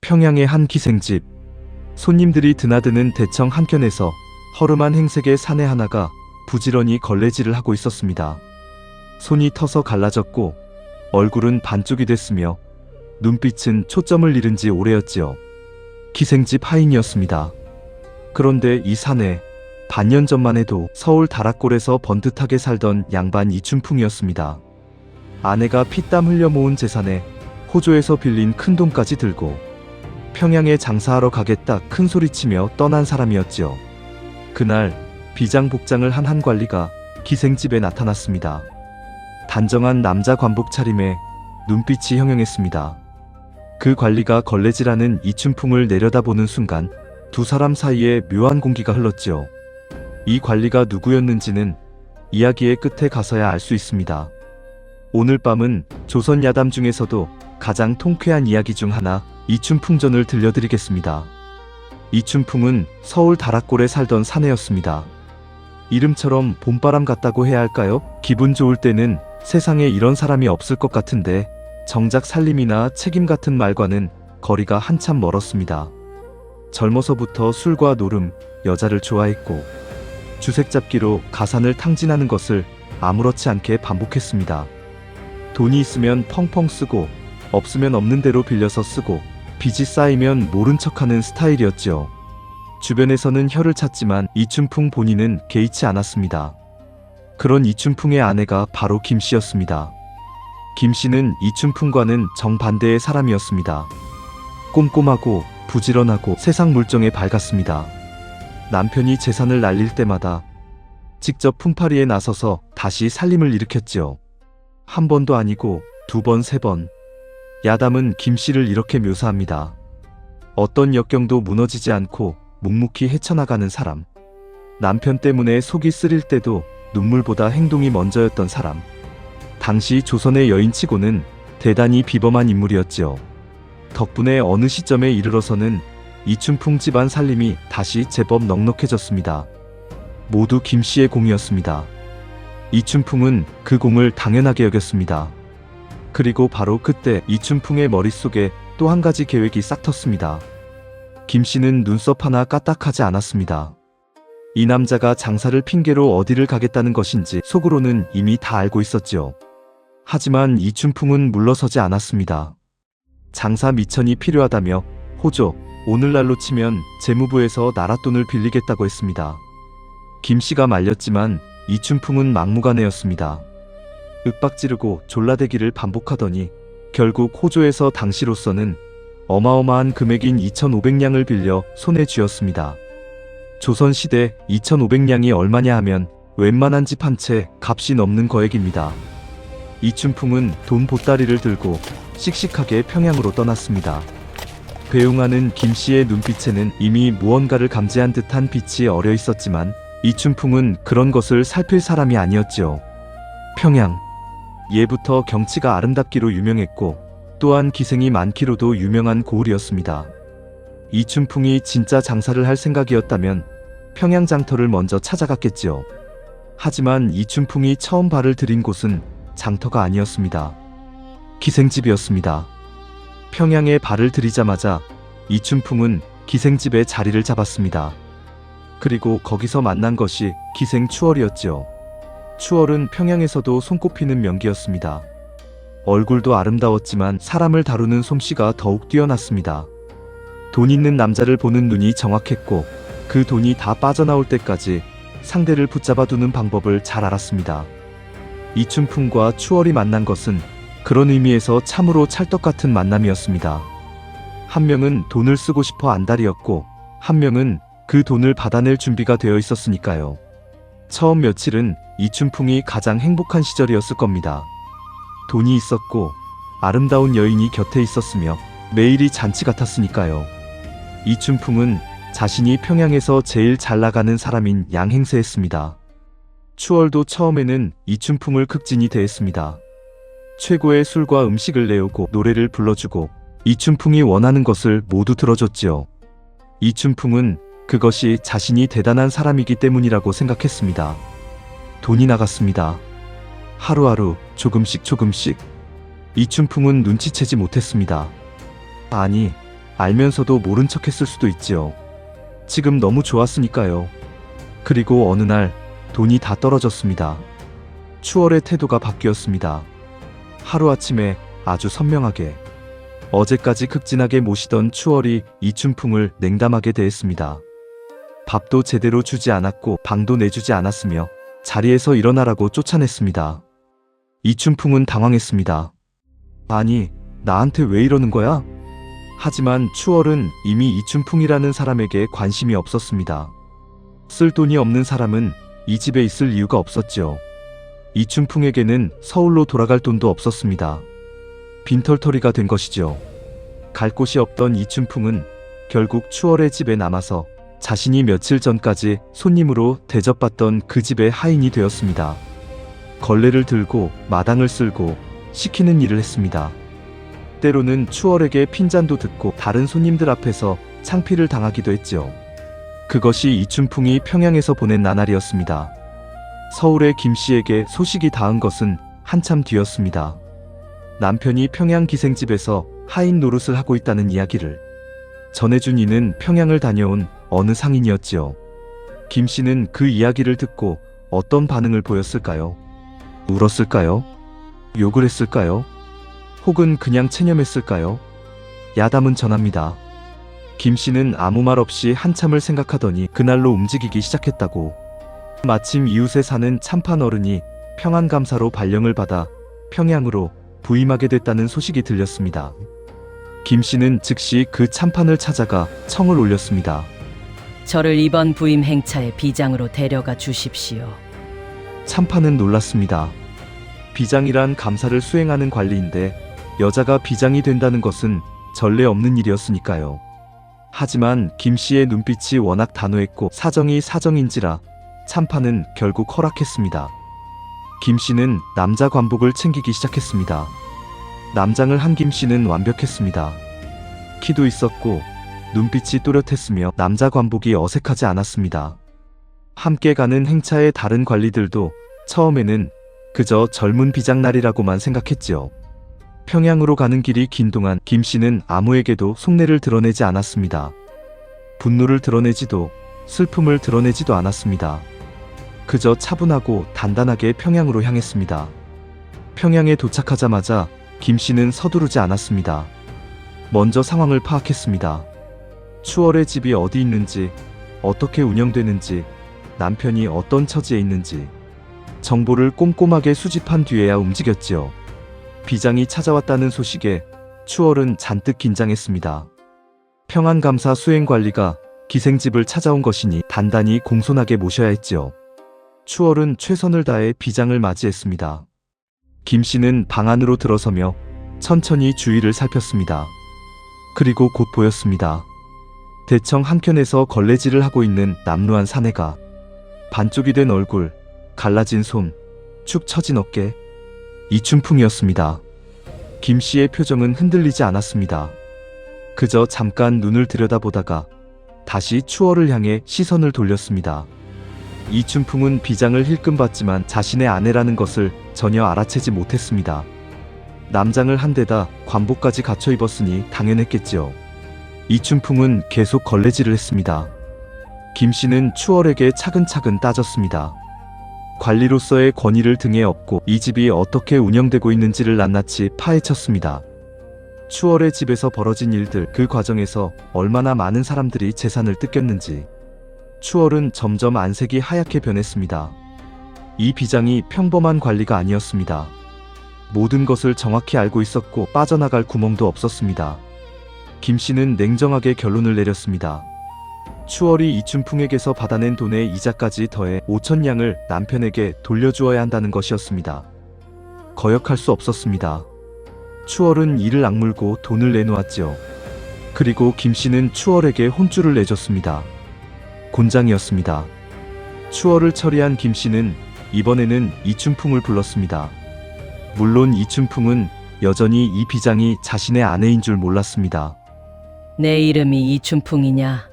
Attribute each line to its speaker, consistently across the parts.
Speaker 1: 평양의 한 기생집. 손님들이 드나드는 대청 한켠에서 허름한 행색의 사내 하나가 부지런히 걸레질을 하고 있었습니다. 손이 터서 갈라졌고 얼굴은 반쪽이 됐으며 눈빛은 초점을 잃은 지 오래였지요. 기생집 하인이었습니다. 그런데 이 사내, 반년 전만 해도 서울 다락골에서 번듯하게 살던 양반 이춘풍이었습니다. 아내가 피땀 흘려 모은 재산에 호조에서 빌린 큰돈까지 들고 평양에 장사하러 가겠다 큰 소리치며 떠난 사람이었지요. 그날 비장복장을 한 한 관리가 기생집에 나타났습니다. 단정한 남자 관복 차림에 눈빛이 형형했습니다. 그 관리가 걸레질하는 이춘풍을 내려다보는 순간 두 사람 사이에 묘한 공기가 흘렀지요. 이 관리가 누구였는지는 이야기의 끝에 가서야 알 수 있습니다. 오늘 밤은 조선 야담 중에서도 가장 통쾌한 이야기 중 하나, 이춘풍전을 들려드리겠습니다. 이춘풍은 서울 다락골에 살던 사내였습니다. 이름처럼 봄바람 같다고 해야 할까요? 기분 좋을 때는 세상에 이런 사람이 없을 것 같은데 정작 살림이나 책임 같은 말과는 거리가 한참 멀었습니다. 젊어서부터 술과 노름, 여자를 좋아했고 주색잡기로 가산을 탕진하는 것을 아무렇지 않게 반복했습니다. 돈이 있으면 펑펑 쓰고 없으면 없는 대로 빌려서 쓰고 빚이 쌓이면 모른 척하는 스타일이었지요. 주변에서는 혀를 찼지만 이춘풍 본인은 개의치 않았습니다. 그런 이춘풍의 아내가 바로 김씨였습니다. 김씨는 이춘풍과는 정반대의 사람이었습니다. 꼼꼼하고 부지런하고 세상 물정에 밝았습니다. 남편이 재산을 날릴 때마다 직접 품팔이에 나서서 다시 살림을 일으켰지요. 한 번도 아니고 두 번, 세 번. 야담은 김씨를 이렇게 묘사합니다. 어떤 역경도 무너지지 않고 묵묵히 헤쳐나가는 사람. 남편 때문에 속이 쓰릴 때도 눈물보다 행동이 먼저였던 사람. 당시 조선의 여인치고는 대단히 비범한 인물이었지요. 덕분에 어느 시점에 이르러서는 이춘풍 집안 살림이 다시 제법 넉넉해졌습니다. 모두 김씨의 공이었습니다. 이춘풍은 그 공을 당연하게 여겼습니다. 그리고 바로 그때 이춘풍의 머릿속에 또 한 가지 계획이 싹 텄습니다. 김씨는 눈썹 하나 까딱하지 않았습니다. 이 남자가 장사를 핑계로 어디를 가겠다는 것인지 속으로는 이미 다 알고 있었지요. 하지만 이춘풍은 물러서지 않았습니다. 장사 미천이 필요하다며 호조, 오늘날로 치면 재무부에서 나랏돈을 빌리겠다고 했습니다. 김씨가 말렸지만 이춘풍은 막무가내였습니다. 윽박지르고 졸라대기를 반복하더니 결국 호조에서 당시로서는 어마어마한 금액인 2,500냥을 빌려 손에 쥐었습니다. 조선시대 2,500냥이 얼마냐 하면 웬만한 집 한 채 값이 넘는 거액입니다. 이춘풍은 돈 보따리를 들고 씩씩하게 평양으로 떠났습니다. 배웅하는 김씨의 눈빛에는 이미 무언가를 감지한 듯한 빛이 어려 있었지만 이춘풍은 그런 것을 살필 사람이 아니었지요. 평양. 예부터 경치가 아름답기로 유명했고 또한 기생이 많기로도 유명한 고을이었습니다. 이춘풍이 진짜 장사를 할 생각이었다면 평양 장터를 먼저 찾아갔겠지요. 하지만 이춘풍이 처음 발을 들인 곳은 장터가 아니었습니다. 기생집이었습니다. 평양에 발을 들이자마자 이춘풍은 기생집에 자리를 잡았습니다. 그리고 거기서 만난 것이 기생 추월이었지요. 추월은 평양에서도 손꼽히는 명기였습니다. 얼굴도 아름다웠지만 사람을 다루는 솜씨가 더욱 뛰어났습니다. 돈 있는 남자를 보는 눈이 정확했고 그 돈이 다 빠져나올 때까지 상대를 붙잡아두는 방법을 잘 알았습니다. 이춘풍과 추월이 만난 것은 그런 의미에서 참으로 찰떡같은 만남이었습니다. 한 명은 돈을 쓰고 싶어 안달이었고 한 명은 그 돈을 받아낼 준비가 되어 있었으니까요. 처음 며칠은 이춘풍이 가장 행복한 시절이었을 겁니다. 돈이 있었고 아름다운 여인이 곁에 있었으며 매일이 잔치 같았으니까요. 이춘풍은 자신이 평양에서 제일 잘 나가는 사람인 양 행세했습니다. 추월도 처음에는 이춘풍을 극진히 대했습니다. 최고의 술과 음식을 내오고 노래를 불러주고 이춘풍이 원하는 것을 모두 들어줬지요. 이춘풍은 그것이 자신이 대단한 사람이기 때문이라고 생각했습니다. 돈이 나갔습니다. 하루하루 조금씩. 이춘풍은 눈치채지 못했습니다. 아니, 알면서도 모른 척 했을 수도 있지요. 지금 너무 좋았으니까요. 그리고 어느 날 돈이 다 떨어졌습니다. 추월의 태도가 바뀌었습니다. 하루아침에 아주 선명하게 어제까지 극진하게 모시던 추월이 이춘풍을 냉담하게 대했습니다. 밥도 제대로 주지 않았고 방도 내주지 않았으며 자리에서 일어나라고 쫓아냈습니다. 이춘풍은 당황했습니다. 아니, 나한테 왜 이러는 거야? 하지만 추월은 이미 이춘풍이라는 사람에게 관심이 없었습니다. 쓸 돈이 없는 사람은 이 집에 있을 이유가 없었지요. 이춘풍에게는 서울로 돌아갈 돈도 없었습니다. 빈털터리가 된 것이죠. 갈 곳이 없던 이춘풍은 결국 추월의 집에 남아서 자신이 며칠 전까지 손님으로 대접받던 그 집의 하인이 되었습니다. 걸레를 들고 마당을 쓸고 시키는 일을 했습니다. 때로는 추월에게 핀잔도 듣고 다른 손님들 앞에서 창피를 당하기도 했지요. 그것이 이춘풍이 평양에서 보낸 나날이었습니다. 서울의 김씨에게 소식이 닿은 것은 한참 뒤였습니다. 남편이 평양 기생집에서 하인 노릇을 하고 있다는 이야기를 전해준 이는 평양을 다녀온 어느 상인이었지요. 김씨는 그 이야기를 듣고 어떤 반응을 보였을까요? 울었을까요? 욕을 했을까요? 혹은 그냥 체념했을까요? 야담은 전합니다. 김씨는 아무 말 없이 한참을 생각하더니 그날로 움직이기 시작했다고. 마침 이웃에 사는 참판 어른이 평안감사로 발령을 받아 평양으로 부임하게 됐다는 소식이 들렸습니다. 김씨는 즉시 그 참판을 찾아가 청을 올렸습니다.
Speaker 2: 저를 이번 부임 행차의 비장으로 데려가 주십시오.
Speaker 1: 참판은 놀랐습니다. 비장이란 감사를 수행하는 관리인데 여자가 비장이 된다는 것은 전례 없는 일이었으니까요. 하지만 김씨의 눈빛이 워낙 단호했고 사정이 사정인지라 참판은 결국 허락했습니다. 김씨는 남자 관복을 챙기기 시작했습니다. 남장을 한 김씨는 완벽했습니다. 키도 있었고 눈빛이 또렷했으며 남자 관복이 어색하지 않았습니다. 함께 가는 행차의 다른 관리들도 처음에는 그저 젊은 비장날이라고만 생각했지요. 평양으로 가는 길이 긴 동안 김씨는 아무에게도 속내를 드러내지 않았습니다. 분노를 드러내지도 슬픔을 드러내지도 않았습니다. 그저 차분하고 단단하게 평양으로 향했습니다. 평양에 도착하자마자 김씨는 서두르지 않았습니다. 먼저 상황을 파악했습니다. 추월의 집이 어디 있는지, 어떻게 운영되는지, 남편이 어떤 처지에 있는지 정보를 꼼꼼하게 수집한 뒤에야 움직였지요. 비장이 찾아왔다는 소식에 추월은 잔뜩 긴장했습니다. 평안감사 수행관리가 기생집을 찾아온 것이니 단단히 공손하게 모셔야 했지요. 추월은 최선을 다해 비장을 맞이했습니다. 김씨는 방 안으로 들어서며 천천히 주위를 살폈습니다. 그리고 곧 보였습니다. 대청 한켠에서 걸레질을 하고 있는 남루한 사내가 반쪽이 된 얼굴, 갈라진 손, 축 처진 어깨, 이춘풍이었습니다. 김씨의 표정은 흔들리지 않았습니다. 그저 잠깐 눈을 들여다보다가 다시 추월을 향해 시선을 돌렸습니다. 이춘풍은 비장을 힐끔봤지만 자신의 아내라는 것을 전혀 알아채지 못했습니다. 남장을 한 데다 관복까지 갖춰 입었으니 당연했겠지요. 이춘풍은 계속 걸레질을 했습니다. 김씨는 추월에게 차근차근 따졌습니다. 관리로서의 권위를 등에 업고 이 집이 어떻게 운영되고 있는지를 낱낱이 파헤쳤습니다. 추월의 집에서 벌어진 일들, 그 과정에서 얼마나 많은 사람들이 재산을 뜯겼는지. 추월은 점점 안색이 하얗게 변했습니다. 이 비장이 평범한 관리가 아니었습니다. 모든 것을 정확히 알고 있었고 빠져나갈 구멍도 없었습니다. 김씨는 냉정하게 결론을 내렸습니다. 추월이 이춘풍에게서 받아낸 돈의 이자까지 더해 5천냥을 남편에게 돌려주어야 한다는 것이었습니다. 거역할 수 없었습니다. 추월은 이를 악물고 돈을 내놓았지요. 그리고 김씨는 추월에게 혼쭐을 내줬습니다. 곤장이었습니다. 추월을 처리한 김씨는 이번에는 이춘풍을 불렀습니다. 물론 이춘풍은 여전히 이 비장이 자신의 아내인 줄 몰랐습니다.
Speaker 2: 내 이름이 이춘풍이냐?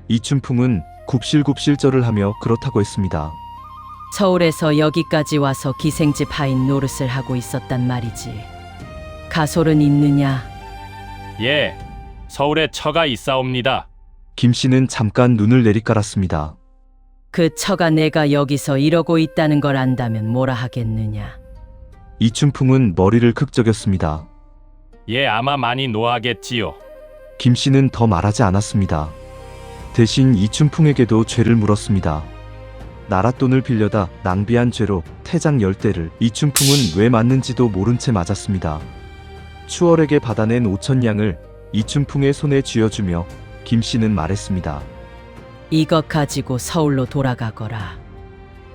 Speaker 1: 이춘풍은 굽실굽실 절을 하며 그렇다고 했습니다.
Speaker 2: 서울에서 여기까지 와서 기생집 하인 노릇을 하고 있었단 말이지. 가솔은 있느냐?
Speaker 3: 예, 서울에 처가 있사옵니다.
Speaker 1: 김 씨는 잠깐 눈을 내리깔았습니다.
Speaker 2: 그 처가 내가 여기서 이러고 있다는 걸 안다면 뭐라 하겠느냐.
Speaker 1: 이춘풍은 머리를 극적였습니다.
Speaker 3: 예, 아마 많이 노하겠지요.
Speaker 1: 김 씨는 더 말하지 않았습니다. 대신 이춘풍에게도 죄를 물었습니다. 나랏돈을 빌려다 낭비한 죄로 태장 10대를 이춘풍은 왜 맞는지도 모른 채 맞았습니다. 추월에게 받아낸 5,000냥을 이춘풍의 손에 쥐어주며 김 씨는 말했습니다.
Speaker 2: 이것 가지고 서울로 돌아가거라.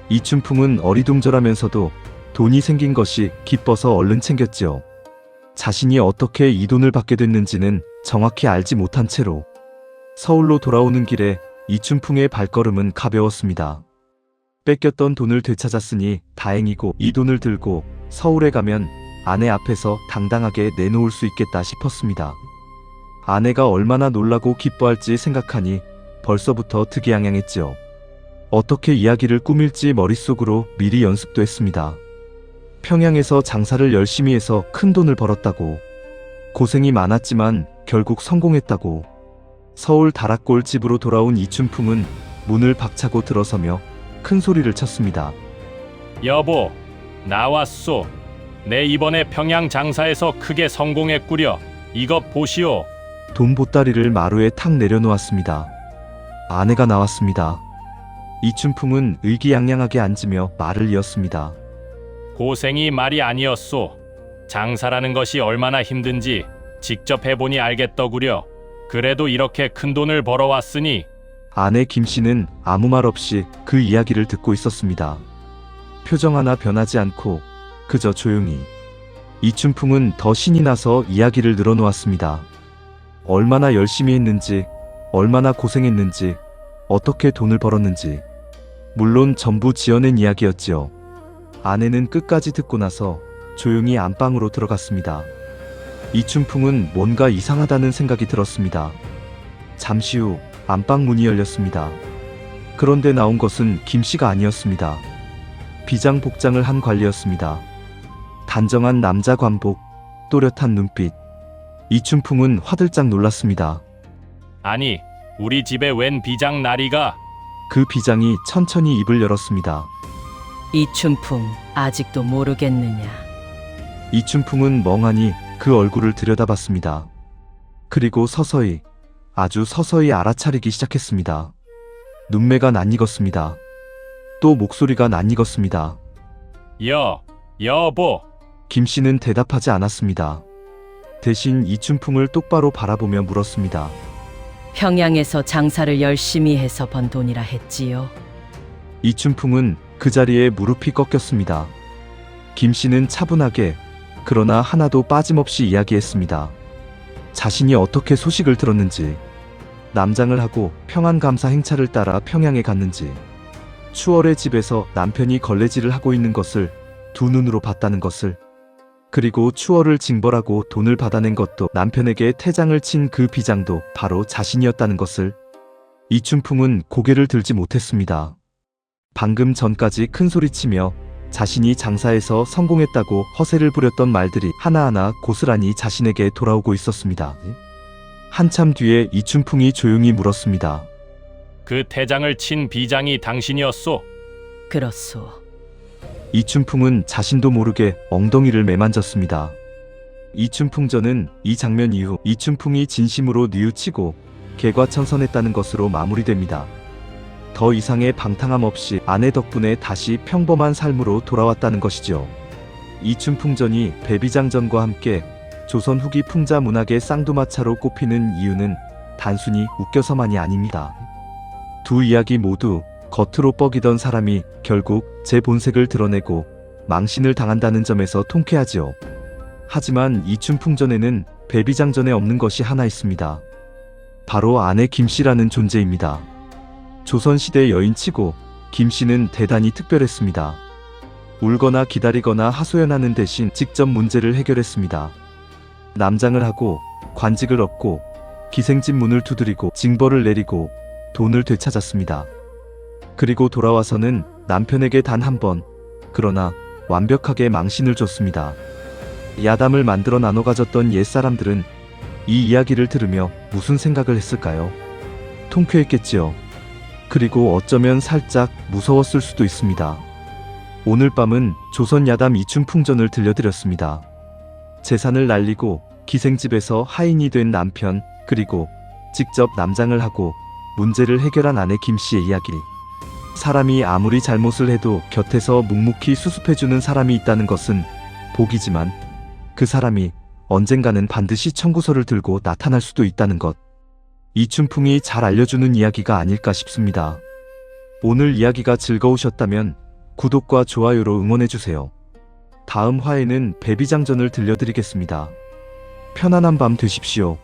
Speaker 1: 이춘풍은 어리둥절하면서도 돈이 생긴 것이 기뻐서 얼른 챙겼지요. 자신이 어떻게 이 돈을 받게 됐는지는 정확히 알지 못한 채로 서울로 돌아오는 길에 이춘풍의 발걸음은 가벼웠습니다. 뺏겼던 돈을 되찾았으니 다행이고 이 돈을 들고 서울에 가면 아내 앞에서 당당하게 내놓을 수 있겠다 싶었습니다. 아내가 얼마나 놀라고 기뻐할지 생각하니 벌써부터 득이양양했지요. 어떻게 이야기를 꾸밀지 머릿속으로 미리 연습도 했습니다. 평양에서 장사를 열심히 해서 큰 돈을 벌었다고, 고생이 많았지만 결국 성공했다고. 서울 다락골 집으로 돌아온 이춘풍은 문을 박차고 들어서며 큰 소리를 쳤습니다.
Speaker 3: 여보, 나왔소. 내 이번에 평양 장사에서 크게 성공했구려. 이것 보시오.
Speaker 1: 돈 보따리를 마루에 탁 내려놓았습니다. 아내가 나왔습니다. 이춘풍은 의기양양하게 앉으며 말을 이었습니다.
Speaker 3: 고생이 말이 아니었소. 장사라는 것이 얼마나 힘든지 직접 해보니 알겠더구려. 그래도 이렇게 큰 돈을 벌어왔으니.
Speaker 1: 아내 김 씨는 아무 말 없이 그 이야기를 듣고 있었습니다. 표정 하나 변하지 않고 그저 조용히. 이춘풍은 더 신이 나서 이야기를 늘어놓았습니다. 얼마나 열심히 했는지, 얼마나 고생했는지, 어떻게 돈을 벌었는지. 물론 전부 지어낸 이야기였지요. 아내는 끝까지 듣고 나서 조용히 안방으로 들어갔습니다. 이춘풍은 뭔가 이상하다는 생각이 들었습니다. 잠시 후 안방 문이 열렸습니다. 그런데 나온 것은 김 씨가 아니었습니다. 비장 복장을 한 관리였습니다. 단정한 남자 관복, 또렷한 눈빛. 이춘풍은 화들짝 놀랐습니다.
Speaker 3: 아니, 우리 집에 웬 비장 나리가?
Speaker 1: 그 비장이 천천히 입을 열었습니다.
Speaker 2: 이춘풍, 아직도 모르겠느냐.
Speaker 1: 이춘풍은 멍하니 그 얼굴을 들여다봤습니다. 그리고 서서히, 아주 서서히 알아차리기 시작했습니다. 눈매가 낯익었습니다. 또 목소리가 낯익었습니다.
Speaker 3: 여보.
Speaker 1: 김 씨는 대답하지 않았습니다. 대신 이춘풍을 똑바로 바라보며 물었습니다.
Speaker 2: 평양에서 장사를 열심히 해서 번 돈이라 했지요.
Speaker 1: 이춘풍은 그 자리에 무릎이 꺾였습니다. 김 씨는 차분하게, 그러나 하나도 빠짐없이 이야기했습니다. 자신이 어떻게 소식을 들었는지, 남장을 하고 평안감사 행차를 따라 평양에 갔는지, 추월의 집에서 남편이 걸레질을 하고 있는 것을 두 눈으로 봤다는 것을, 그리고 추월을 징벌하고 돈을 받아낸 것도 남편에게 태장을 친 그 비장도 바로 자신이었다는 것을. 이춘풍은 고개를 들지 못했습니다. 방금 전까지 큰 소리치며 자신이 장사에서 성공했다고 허세를 부렸던 말들이 하나하나 고스란히 자신에게 돌아오고 있었습니다. 한참 뒤에 이춘풍이 조용히 물었습니다.
Speaker 3: 그 태장을 친 비장이 당신이었소?
Speaker 2: 그렇소.
Speaker 1: 이춘풍은 자신도 모르게 엉덩이를 매만졌습니다. 이춘풍전은 이 장면 이후 이춘풍이 진심으로 뉘우치고 개과천선했다는 것으로 마무리됩니다. 더 이상의 방탕함 없이 아내 덕분에 다시 평범한 삶으로 돌아왔다는 것이죠. 이춘풍전이 배비장전과 함께 조선 후기 풍자 문학의 쌍두마차로 꼽히는 이유는 단순히 웃겨서만이 아닙니다. 두 이야기 모두 겉으로 뻐기던 사람이 결국 제 본색을 드러내고 망신을 당한다는 점에서 통쾌하지요. 하지만 이춘풍전에는 배비장전에 없는 것이 하나 있습니다. 바로 아내 김씨라는 존재입니다. 조선시대 여인치고 김씨는 대단히 특별했습니다. 울거나 기다리거나 하소연하는 대신 직접 문제를 해결했습니다. 남장을 하고 관직을 얻고 기생집 문을 두드리고 징벌을 내리고 돈을 되찾았습니다. 그리고 돌아와서는 남편에게 단 한 번, 그러나 완벽하게 망신을 줬습니다. 야담을 만들어 나눠 가졌던 옛사람들은 이 이야기를 들으며 무슨 생각을 했을까요? 통쾌했겠지요. 그리고 어쩌면 살짝 무서웠을 수도 있습니다. 오늘 밤은 조선 야담 이춘풍전을 들려드렸습니다. 재산을 날리고 기생집에서 하인이 된 남편, 그리고 직접 남장을 하고 문제를 해결한 아내 김씨의 이야기. 사람이 아무리 잘못을 해도 곁에서 묵묵히 수습해주는 사람이 있다는 것은 복이지만 그 사람이 언젠가는 반드시 청구서를 들고 나타날 수도 있다는 것. 이춘풍이 잘 알려주는 이야기가 아닐까 싶습니다. 오늘 이야기가 즐거우셨다면 구독과 좋아요로 응원해주세요. 다음 화에는 배비장전을 들려드리겠습니다. 편안한 밤 되십시오.